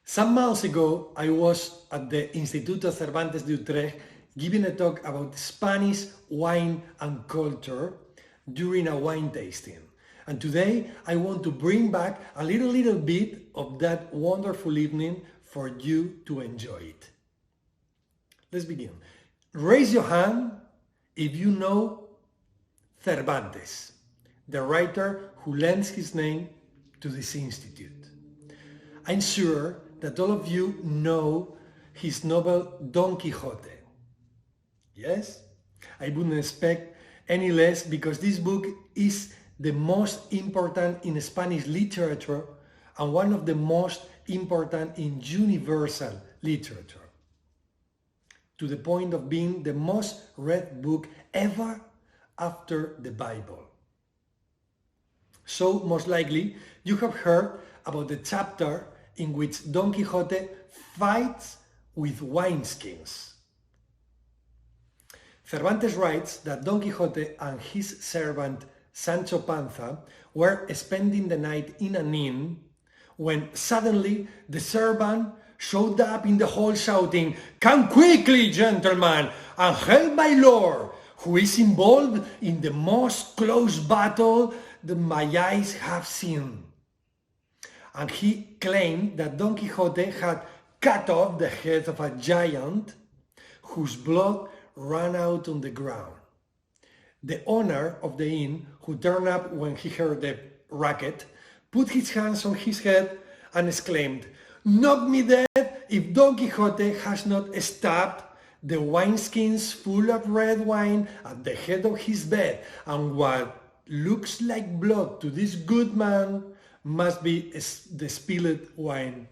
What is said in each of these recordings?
Some months ago, I was at the Instituto Cervantes de Utrecht giving a talk about Spanish wine and culture during a wine tasting. And today, I want to bring back a little bit of that wonderful evening for you to enjoy it. Let's begin. Raise your hand if you know Cervantes, the writer who lends his name to this institute. I'm sure that all of you know his novel Don Quixote. Yes? I wouldn't expect any less because this book is the most important in Spanish literature and one of the most important in universal literature, to the point of being the most read book ever after the Bible. So most likely you have heard about the chapter in which Don Quixote fights with wineskins. Cervantes writes that Don Quixote and his servant Sancho Panza were spending the night in an inn when suddenly the servant showed up in the hall shouting, "Come quickly, gentlemen, and help my lord, who is involved in the most close battle that my eyes have seen." And he claimed that Don Quixote had cut off the head of a giant whose blood ran out on the ground. The owner of the inn, who turned up when he heard the racket, put his hands on his head and exclaimed, "Knock me dead if Don Quixote has not stabbed the wineskins full of red wine at the head of his bed, and what looks like blood to this good man must be the spilled wine."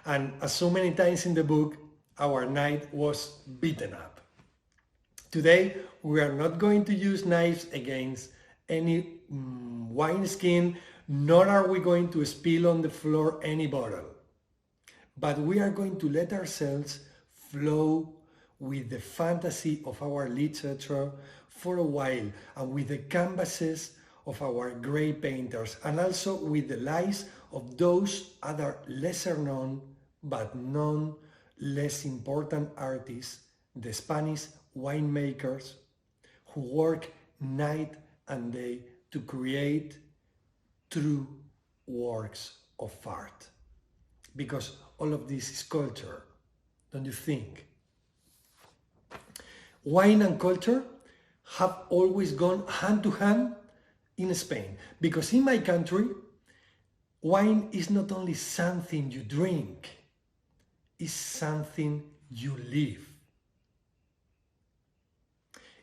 And as so many times in the book, our knight was beaten up. Today, we are not going to use knives against any wineskin, nor are we going to spill on the floor any bottle. But we are going to let ourselves flow with the fantasy of our literature for a while, and with the canvases of our great painters, and also with the lives of those other lesser known but none less important artists, the Spanish winemakers, who work night and day to create true works of art. Because all of this is culture, don't you think? Wine and culture have always gone hand to hand in Spain, because in my country, wine is not only something you drink, it's something you live.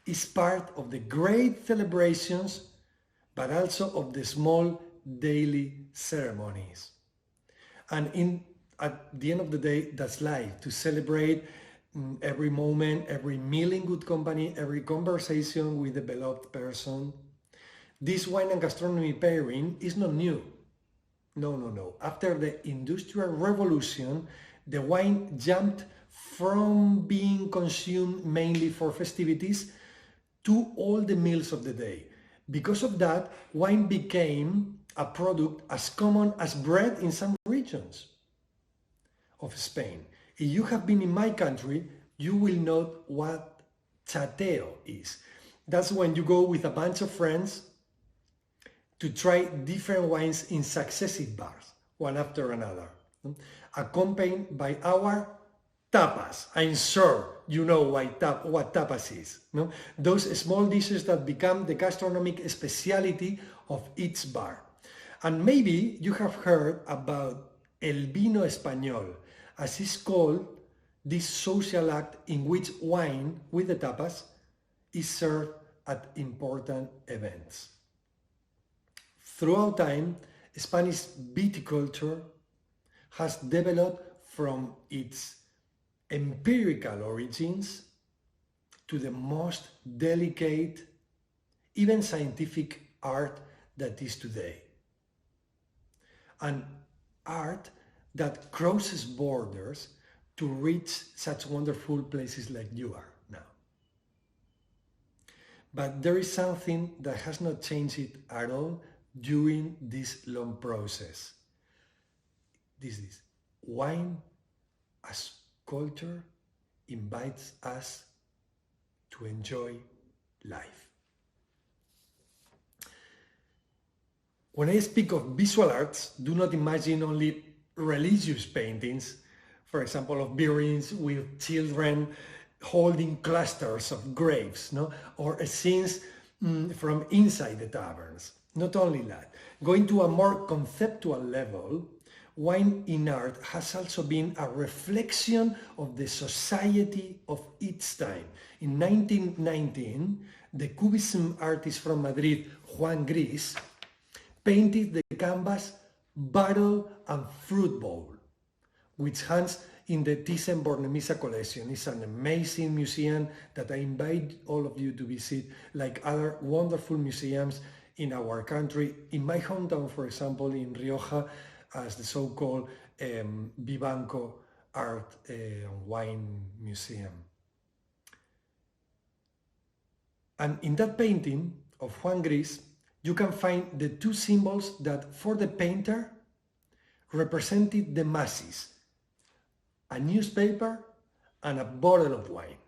It's part of the great celebrations, but also of the small daily ceremonies. And at the end of the day, that's life, to celebrate every moment, every meal in good company, every conversation with a beloved person. This wine and gastronomy pairing is not new. No. After the Industrial Revolution, the wine jumped from being consumed mainly for festivities to all the meals of the day. Because of that, wine became a product as common as bread in some regions of Spain. If you have been in my country, you will know what chateo is. That's when you go with a bunch of friends to try different wines in successive bars, one after another, accompanied by our tapas. I'm sure you know what tapas is. No? Those small dishes that become the gastronomic speciality of each bar. And maybe you have heard about el vino español, as it's called this social act in which wine with the tapas is served at important events. Throughout time, Spanish viticulture has developed from its empirical origins to the most delicate, even scientific art that is today. An art that crosses borders to reach such wonderful places like you are now. But there is something that has not changed it at all during this long process. This is wine as culture invites us to enjoy life. When I speak of visual arts, do not imagine only religious paintings, for example, of vieringen with children holding clusters of grapes, no? Or scenes from inside the taverns. Not only that, going to a more conceptual level, wine in art has also been a reflection of the society of its time. In 1919, the Cubism artist from Madrid, Juan Gris, painted the canvas Barrel and Fruit Bowl, which hangs in the Thyssen-Bornemisza collection. It's an amazing museum that I invite all of you to visit, like other wonderful museums in our country. In my hometown, for example, in Rioja, as the so-called Vivanco Art Wine Museum. And in that painting of Juan Gris, you can find the two symbols that for the painter represented the masses: a newspaper and a bottle of wine.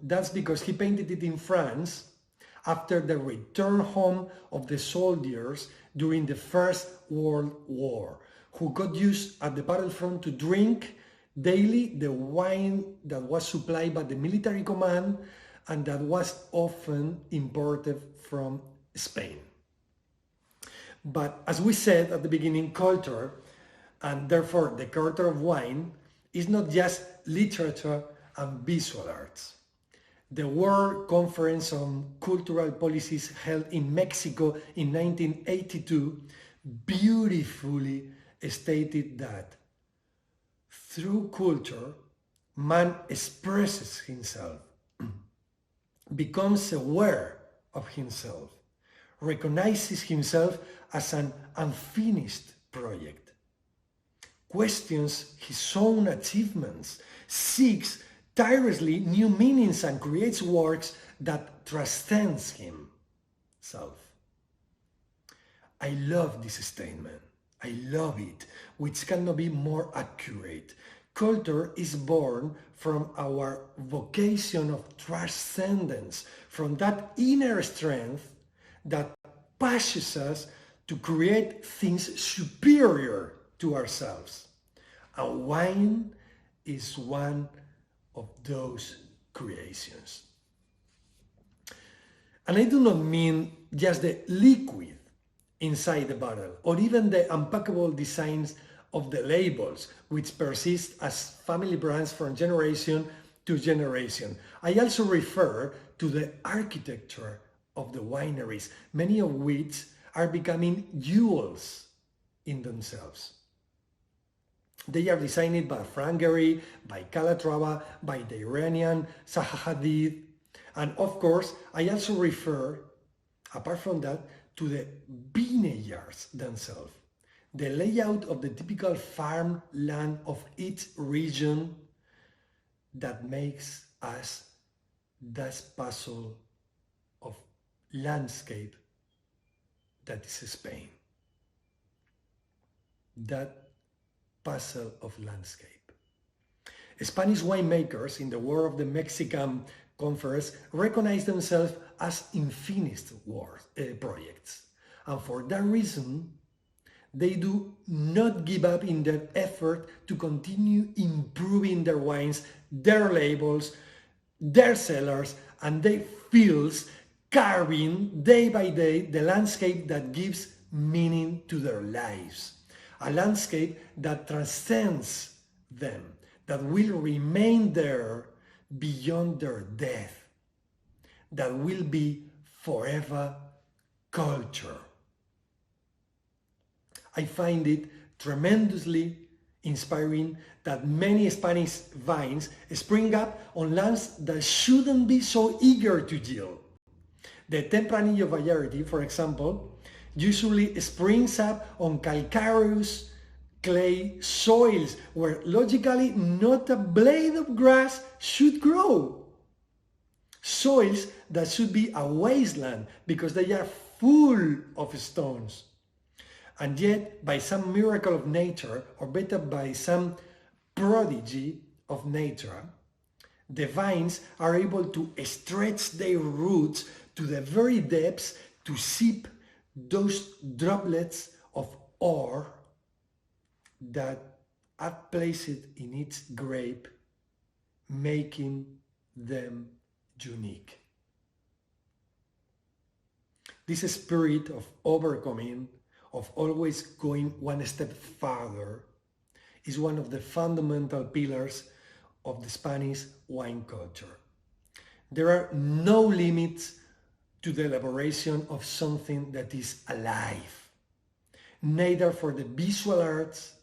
That's because he painted it in France after the return home of the soldiers during the First World War, who got used at the battlefront to drink daily the wine that was supplied by the military command and that was often imported from Spain. But as we said at the beginning, culture, and therefore the culture of wine, is not just literature and visual arts. The World Conference on Cultural Policies held in Mexico in 1982 beautifully stated that through culture, man expresses himself, becomes aware of himself, recognizes himself as an unfinished project, questions his own achievements, seeks tirelessly new meanings and creates works that transcends himself. I love this statement. I love it, which cannot be more accurate. Culture is born from our vocation of transcendence, from that inner strength that pushes us to create things superior to ourselves. And wine is one of those creations. And I do not mean just the liquid inside the bottle, or even the unpackable designs of the labels, which persist as family brands from generation to generation. I also refer to the architecture of the wineries, many of which are becoming jewels in themselves. They are designed by Frank Gehry, by Calatrava, by the Iranian Zaha Hadid, and of course, I also refer, apart from that, to the vineyards themselves. The layout of the typical farmland of each region that makes us that puzzle of landscape that is Spain. That puzzle of landscape. Spanish winemakers in the world of the Mexican Conference recognize themselves as unfinished projects. And for that reason, they do not give up in their effort to continue improving their wines, their labels, their cellars, and their fields, carving day by day the landscape that gives meaning to their lives. A landscape that transcends them, that will remain there beyond their death, that will be forever culture. I find it tremendously inspiring that many Spanish vines spring up on lands that shouldn't be so eager to yield. The Tempranillo variety, for example, usually springs up on calcareous clay soils where logically not a blade of grass should grow. Soils that should be a wasteland because they are full of stones. And yet, by some miracle of nature, or better by some prodigy of nature, the vines are able to stretch their roots to the very depths to sip those droplets of ore that are placed in each grape, making them unique. This spirit of overcoming, of always going one step further, is one of the fundamental pillars of the Spanish wine culture. There are no limits to the elaboration of something that is alive, neither for the visual arts,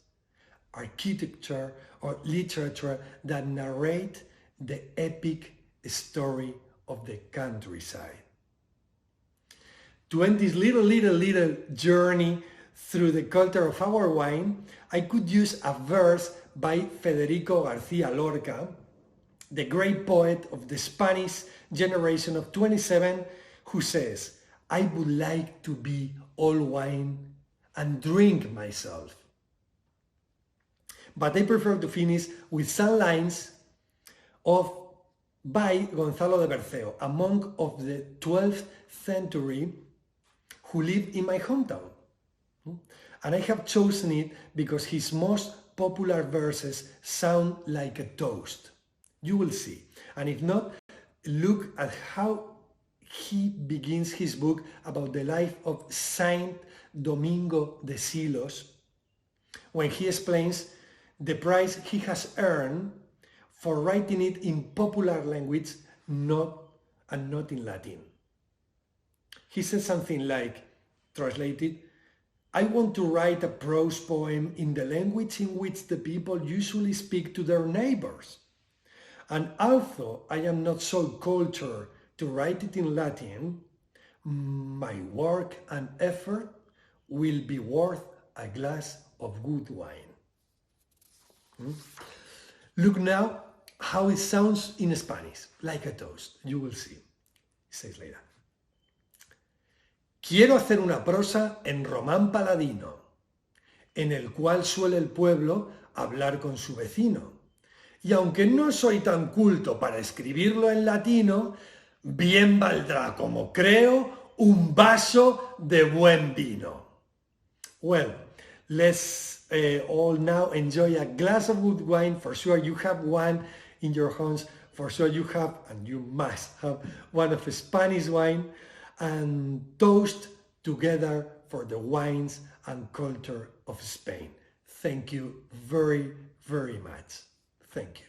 architecture, or literature that narrate the epic story of the countryside. To end this little journey through the culture of our wine, I could use a verse by Federico García Lorca, the great poet of the Spanish generation of 27, who says, "I would like to be all wine and drink myself." But I prefer to finish with some lines by Gonzalo de Berceo, a monk of the 12th century who lived in my hometown. And I have chosen it because his most popular verses sound like a toast. You will see. And if not, look at how he begins his book about the life of Saint Domingo de Silos, when he explains the price he has earned for writing it in popular language, not in Latin. He says something like, translated, "I want to write a prose poem in the language in which the people usually speak to their neighbors. And although I am not so cultured to write it in Latin, my work and effort will be worth a glass of good wine." Look now how it sounds in Spanish, like a toast. You will see. It says later. Quiero hacer una prosa en román paladino, en el cual suele el pueblo hablar con su vecino. Y aunque no soy tan culto para escribirlo en latino, bien valdrá, como creo, un vaso de buen vino. Well, let's all now enjoy a glass of good wine. For sure you have one in your homes. For sure you have, and you must have, one of Spanish wine, and toast together for the wines and culture of Spain. Thank you very, very much. Thank you.